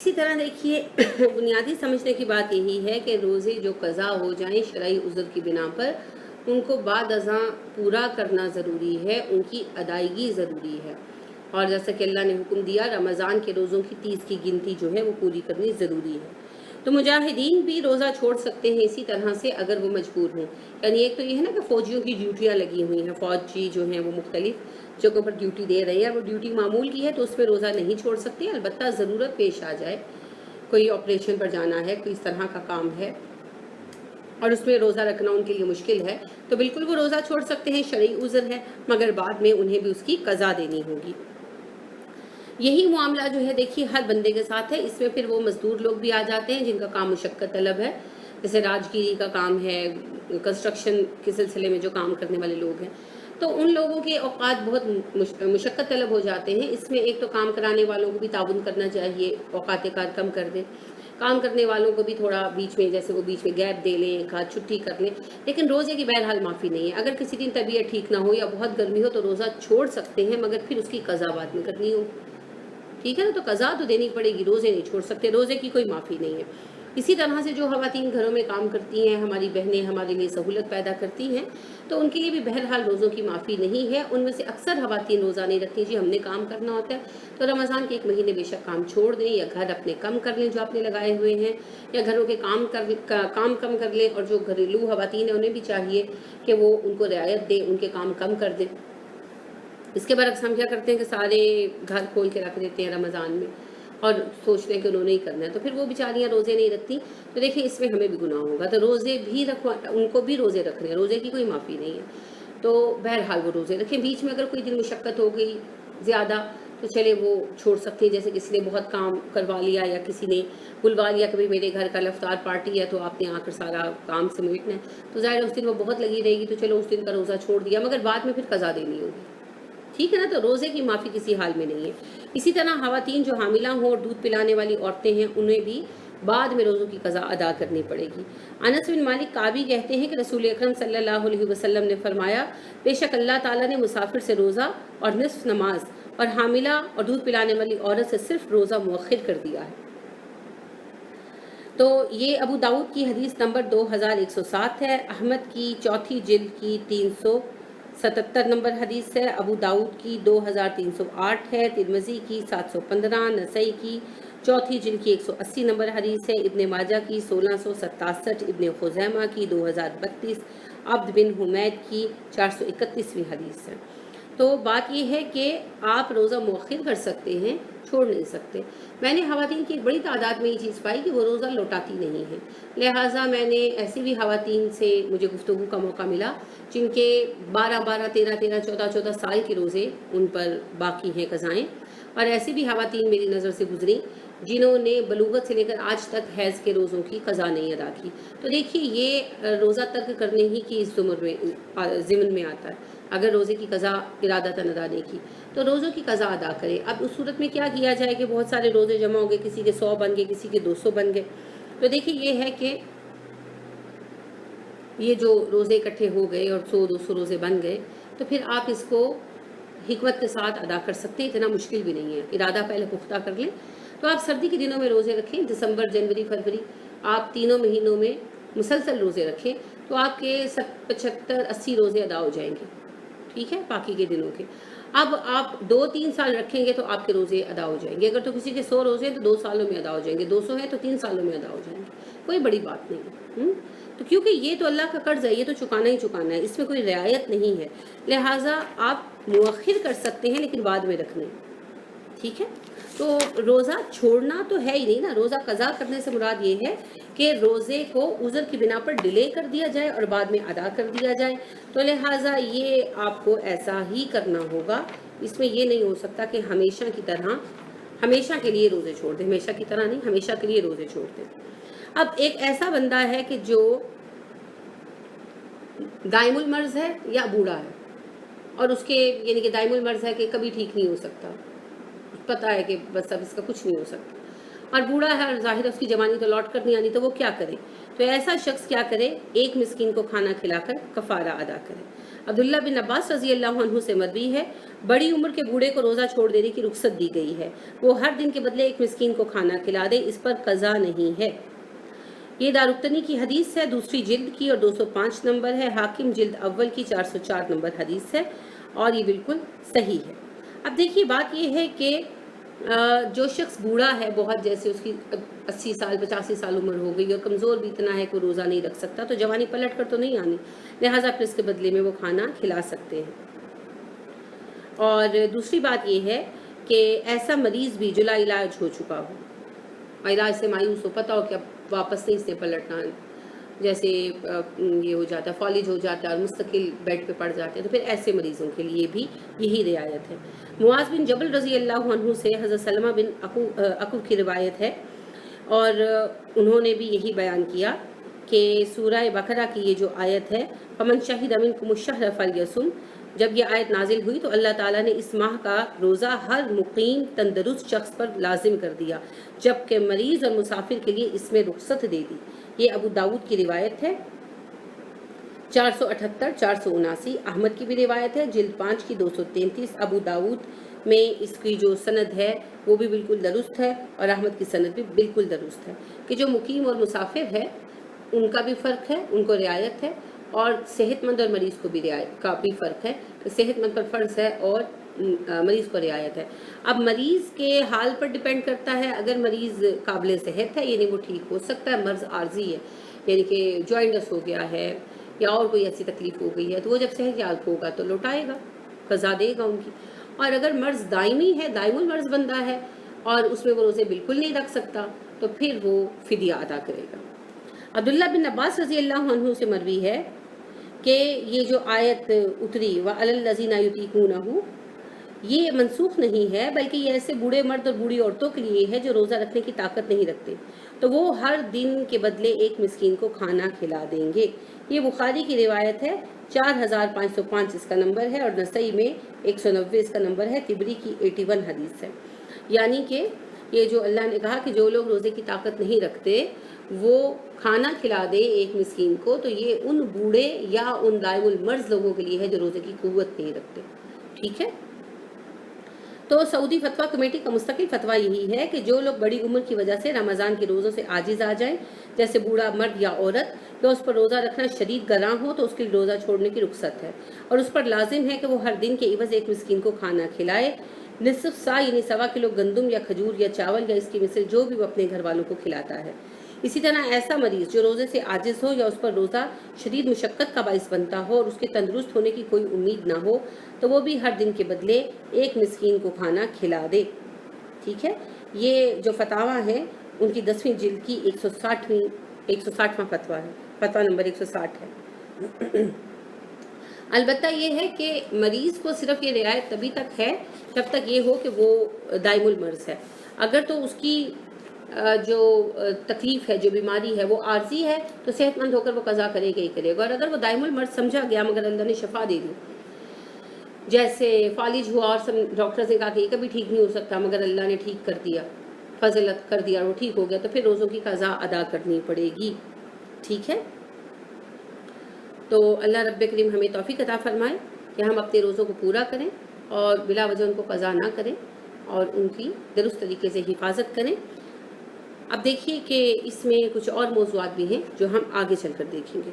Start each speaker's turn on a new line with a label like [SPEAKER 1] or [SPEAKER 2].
[SPEAKER 1] इसी तरह देखिए बुनियादी समझने की बात यही है कि रोज़े जो क़ज़ा हो जाएं शरई उज़्र की बिना पर, उनको बाद अज़ां पूरा करना ज़रूरी है, उनकी अदायगी ज़रूरी है। और जैसा कि अल्लाह ने हुक्म दिया, रमज़ान के रोज़ों की 30 की गिनती जो है वो पूरी करनी ज़रूरी है। तो मुजाहिदीन भी रोज़ा छोड़ सकते हैं इसी तरह से, अगर वो मजबूर हों। यानी एक तो ये है ना कि फ़ौजियों की ड्यूटियाँ लगी हुई हैं, फ़ौजी जो हैं वो मुख्तलिफ़ जगहों पर ड्यूटी दे रहे हैं, वो ड्यूटी मामूल की है तो उसमें रोज़ा नहीं छोड़ सकते। अलबत्ता ज़रूरत पेश आ जाए, कोई ऑपरेशन पर जाना है, कोई इस तरह का काम है और उसमें रोज़ा रखना उनके लिए मुश्किल है, तो बिल्कुल वो रोज़ा छोड़ सकते हैं, शरई उज़्र है, मगर बाद में उन्हें भी उसकी क़ज़ा देनी होगी। यही मामला जो है देखिए हर बंदे के साथ है। इसमें फिर वो मज़दूर लोग भी आ जाते हैं जिनका काम मुशक्क़त तलब है, जैसे राजगिरी का काम है, कंस्ट्रक्शन के सिलसिले में जो काम करने वाले लोग हैं, तो उन लोगों के औक़ात बहुत मुशक्क़त तलब हो जाते हैं। इसमें एक तो काम कराने वालों को भी ताउन करना चाहिए, औक़ात कार कम कर दें। काम करने वालों को भी थोड़ा बीच में, जैसे वो बीच में गैप दे लें, एक आध छुट्टी कर लें, लेकिन रोज़े की बहरहाल माफ़ी नहीं है। अगर किसी दिन तबीयत ठीक ना हो या बहुत गर्मी हो तो रोज़ा छोड़ सकते हैं, मगर फिर उसकी क़ज़ा बाद में करनी हो। ठीक है ना, तो क़ज़ा तो देनी पड़ेगी, रोज़े नहीं छोड़ सकते, रोज़े की कोई माफ़ी नहीं है। इसी तरह से जो ख़वातीन घरों में काम करती हैं, हमारी बहनें हमारे लिए सहूलत पैदा करती हैं, तो उनके लिए भी बहरहाल रोज़ों की माफ़ी नहीं है। उनमें से अक्सर ख़वातीन रोज़ा नहीं रखती, जी हमने काम करना होता है, तो रमज़ान के 1 महीने बेशक काम छोड़ दें या घर अपने कम कर लें जो आपने लगाए हुए हैं, या घरों के काम कम कर लें। और जो घरेलू ख़वातीन हैं उन्हें भी चाहिए कि वो उनको रियायत दें, उनके काम कम कर दें। इसके बरक्स हम क्या करते हैं कि सारे घर खोल के रख देते हैं रमज़ान में और सोचते हैं कि उन्होंने ही करना है, तो फिर वो बेचारियाँ रोज़े नहीं रखती, तो देखिए इसमें हमें भी गुनाह होगा। तो रोज़े भी रखवा, उनको भी रोज़े रखने हैं, रोज़े की कोई माफ़ी नहीं है। तो बहरहाल वो रोज़े रखें। बीच में अगर कोई दिन मुशक्क़त हो गई ज़्यादा तो चले वो छोड़ सकते हैं, जैसे किसी ने बहुत काम करवा लिया या किसी ने बुलवा लिया कि भाई मेरे घर कल इफ्तार पार्टी है तो आपने आकर सारा काम समेटना है, तो ज़ाहिर है उस दिन वो बहुत लगी रहेगी, तो चलो उस दिन का रोज़ा छोड़ दिया, मगर बाद में फिर क़ज़ा देनी होगी। ठीक है ना, तो रोज़े की माफ़ी किसी हाल में नहीं है। इसी तरह ख़वातीन जो हामिला हों और दूध पिलाने वाली औरतें हैं, उन्हें भी बाद में रोज़ों की क़ज़ा अदा करनी पड़ेगी। अनस बिन मालिक काबी कहते हैं कि रसूल अकरम सल्लल्लाहु अलैहि वसल्लम ने फरमाया, बेशक अल्लाह ताला ने मुसाफिर से रोज़ा और निस्फ़ नमाज और हामिला और दूध पिलाने वाली औरत से सिर्फ रोज़ा मुअख्खर कर दिया है। तो ये अबू दाऊद की हदीस नंबर 2107 है, अहमद की चौथी जिल्द की 377 नंबर हदीस है, अबू दाऊद की 2308 है, तिरमिज़ी की 715, नसई की चौथी जिल्द की 180 नंबर हदीस है, इब्ने माजा की 1667, इब्ने खुज़ैमा की 2032, अब्द बिन हुमैद की 431वीं हदीस है। तो बात यह है कि आप रोज़ा मुअख्खर कर सकते हैं, छोड़ नहीं सकते। मैंने ख़वातीन की एक बड़ी तादाद में ये चीज़ पाई कि वो रोज़ा लौटाती नहीं हैं, लिहाजा मैंने ऐसी भी ख़वातीन से मुझे गुफ्तगू का मौका मिला जिनके 12-12, 13-13, 14-14 साल के रोज़े उन पर बाकी हैं क़ज़ाएँ, और ऐसी भी ख़वातीन मेरी नज़र से गुज़री जिन्होंने बलूगत से लेकर आज तक हैज़ के रोज़ों की क़ज़ा नहीं अदा की। तो देखिए ये रोज़ा तर्क करने ही की इस उम्र में ज़िम्न में आता है। अगर रोज़े की क़ज़ा इरादतन अदा नहीं की तो रोज़ों की क़ज़ा अदा करें। अब उस सूरत में क्या किया जाए कि बहुत सारे रोज़े जमा हो गए, किसी के 100 बन गए, किसी के 200 बन गए, तो देखिए ये है कि ये जो रोज़े इकट्ठे हो गए और 100-200 रोज़े बन गए, तो फिर आप इसको हिकमत के साथ अदा कर सकते हैं, इतना मुश्किल भी नहीं है। इरादा पहले पुख्ता कर लें। तो आप सर्दी के दिनों में रोज़े रखें, दिसंबर, जनवरी, फरवरी, आप तीनों महीनों में मुसलसल रोज़े रखें, तो आपके 75-80 रोज़े अदा हो जाएंगे, ठीक है, बाकी के दिनों के। अब आप 2-3 साल रखेंगे तो आपके रोज़े अदा हो जाएंगे। अगर तो किसी के 100 रोज़े हैं तो 2 सालों में अदा हो जाएंगे, 200 हैं तो 3 सालों में अदा हो जाएंगे, कोई बड़ी बात नहीं है। तो क्योंकि ये तो अल्लाह का कर्ज़ है, ये तो चुकाना ही चुकाना है, इसमें कोई रियायत नहीं है, लिहाजा आप मुअख्खिर कर सकते हैं लेकिन बाद में रखने, ठीक है। तो रोज़ा छोड़ना तो है ही नहीं ना, रोज़ा क़ज़ा करने से मुराद ये है कि रोज़े को उज़्र की बिना पर डिले कर दिया जाए और बाद में अदा कर दिया जाए, तो लिहाजा ये आपको ऐसा ही करना होगा। इसमें ये नहीं हो सकता कि हमेशा की तरह हमेशा के लिए रोज़े छोड़ दें, हमेशा की तरह नहीं, हमेशा के लिए रोज़े छोड़ दें। अब एक ऐसा बंदा है कि जो दाइमुल मर्ज़ है या बूढ़ा है और उसके यानी कि दाइमुल मर्ज़ है कि कभी ठीक नहीं हो सकता, पता है कि बस अब इसका कुछ नहीं हो सकता, اور بوڑھا ہے اور ظاہر ہے اس کی جوانی تو لوٹ کر نہیں آنی، تو وہ کیا کرے؟ تو ایسا شخص کیا کرے؟ ایک مسکین کو کھانا کھلا کر کفارہ ادا کرے۔ عبداللہ بن عباس رضی اللہ عنہ سے مروی ہے، بڑی عمر کے بوڑھے کو روزہ چھوڑ دینے کی رخصت دی گئی ہے، وہ ہر دن کے بدلے ایک مسکین کو کھانا کھلا دے، اس پر قضا نہیں ہے۔ یہ دارقطنی کی حدیث ہے، دوسری جلد کی، اور 205 نمبر ہے۔ حاکم جلد اول کی 404 نمبر حدیث ہے، اور یہ بالکل صحیح ہے۔ اب دیکھیے بات یہ ہے کہ جو شخص بوڑھا ہے بہت، جیسے اس کی 80 سال 85 سال عمر ہو گئی اور کمزور بھی اتنا ہے کہ وہ روزہ نہیں رکھ سکتا، تو جوانی پلٹ کر تو نہیں آنی، لہٰذا پھر اس کے بدلے میں وہ کھانا کھلا سکتے ہیں۔ اور دوسری بات یہ ہے کہ ایسا مریض بھی جو لا علاج ہو چکا ہو، علاج سے مایوس ہو، پتہ ہو کہ اب واپس نہیں اس نے پلٹنا، جیسے یہ ہو جاتا ہے، فالج ہو جاتا ہے اور مستقل بیڈ پہ پڑ جاتے ہیں، تو پھر ایسے مریضوں کے لیے بھی یہی رعایت ہے۔ معاذ بن جبل رضی اللہ عنہ سے حضرت سلمہ بن عقو کی روایت ہے، اور انہوں نے بھی یہی بیان کیا کہ سورہ بقرہ کی یہ جو آیت ہے، فمن شہد منکم الشہر فلیصم، جب یہ آیت نازل ہوئی تو اللہ تعالیٰ نے اس ماہ کا روزہ ہر مقیم تندرست شخص پر لازم کر دیا، جبکہ مریض اور مسافر کے لیے اس میں رخصت دے دی۔ یہ ابو داؤد کی روایت ہے، 478 479۔ احمد کی بھی روایت ہے، جلد 5 کی 233۔ ابو داؤد میں اس کی جو سند ہے وہ بھی بالکل درست ہے، اور احمد کی سند بھی بالکل درست ہے، کہ جو مقیم اور مسافر ہے ان کا بھی فرق ہے، ان کو رعایت ہے، اور صحت مند اور مریض کو بھی رعایت کا بھی فرق ہے، کہ صحت مند پر فرض ہے اور مریض کو رعایت ہے۔ اب مریض کے حال پر ڈیپینڈ کرتا ہے، اگر مریض قابل صحت ہے، یعنی وہ ٹھیک ہو سکتا ہے، مرض عارضی ہے، یعنی کہ جوائنٹس ہو گیا ہے یا اور کوئی ایسی تکلیف ہو گئی ہے، تو وہ جب صحت یاب ہوگا تو لوٹائے گا، قضا دے گا ان کی۔ اور اگر مرض دائمی ہے، دائم المرض بندہ ہے، اور اس میں وہ روزے بالکل نہیں رکھ سکتا، تو پھر وہ فدیہ ادا کرے گا۔ عبداللہ بن عباس رضی اللہ عنہ سے مروی ہے کہ یہ جو آیت اتری وَعَلَى الَّذِينَ يُطِيقُونَهُ، یہ منسوخ نہیں ہے، بلکہ یہ ایسے بوڑھے مرد اور بوڑھی عورتوں کے لیے ہے جو روزہ رکھنے کی طاقت نہیں رکھتے، تو وہ ہر دن کے بدلے ایک مسکین کو کھانا کھلا دیں گے۔ یہ بخاری کی روایت ہے، 4505 اس کا نمبر ہے، اور نسائی میں 190 اس کا نمبر ہے، طبری کی 81 حدیث ہے۔ یعنی کہ یہ جو اللہ نے کہا کہ جو لوگ روزے کی طاقت نہیں رکھتے وہ کھانا کھلا دے ایک مسکین کو، تو یہ ان بوڑھے یا ان دائم المرض لوگوں کے لیے ہے جو روزے کی قوت نہیں رکھتے۔ ٹھیک ہے، تو سعودی فتویٰ کمیٹی کا مستقل فتویٰ یہی ہے کہ جو لوگ بڑی عمر کی وجہ سے رمضان کے روزوں سے عاجز آ جائیں، جیسے بوڑھا مرد یا عورت، یا اس پر روزہ رکھنا شدید گراں ہو، تو اس کے لیے روزہ چھوڑنے کی رخصت ہے، اور اس پر لازم ہے کہ وہ ہر دن کے عوض ایک مسکین کو کھانا کھلائے، نصف سا یعنی 1.25 کلو گندم یا کھجور یا چاول یا اس کی مثل جو بھی وہ اپنے گھر والوں کو کھلاتا ہے۔ اسی طرح ایسا مریض جو روزے سے عاجز ہو یا اس پر روزہ شدید مشقت کا باعث بنتا ہو اور اس کے تندرست ہونے کی کوئی امید نہ ہو، تو وہ بھی ہر دن کے بدلے ایک مسکین کو کھانا کھلا دے۔ ٹھیک ہے، یہ جو فتاویٰ ہیں ان کی 10ویں جلد کی 160واں فتویٰ ہے، فتویٰ نمبر 160 ہے۔ البتہ یہ ہے کہ مریض کو صرف یہ رعایت تبھی تک ہے جب تک یہ ہو کہ وہ دائم المرض ہے، اگر تو اس کی جو تکلیف ہے، جو بیماری ہے وہ عارضی ہے، تو صحت مند ہو کر وہ قضا کرے گا ہی کرے گا، اور اگر وہ دائم المرض سمجھا گیا مگر اللہ نے شفا دے دی، جیسے فالج ہوا اور سب ڈاکٹرز نے کہا کہ یہ کبھی ٹھیک نہیں ہو سکتا مگر اللہ نے ٹھیک کر دیا، فضلت کر دیا اور وہ ٹھیک ہو گیا، تو پھر روزوں کی قضا ادا کرنی پڑے گی۔ ٹھیک ہے، تو اللہ رب کریم ہمیں توفیق عطا فرمائے کہ ہم اپنے روزوں کو پورا کریں اور بلا وجہ ان کو قضا نہ کریں اور ان کی درست طریقے سے حفاظت کریں۔ اب دیکھیے کہ اس میں کچھ اور موضوعات بھی ہیں جو ہم آگے چل کر دیکھیں گے۔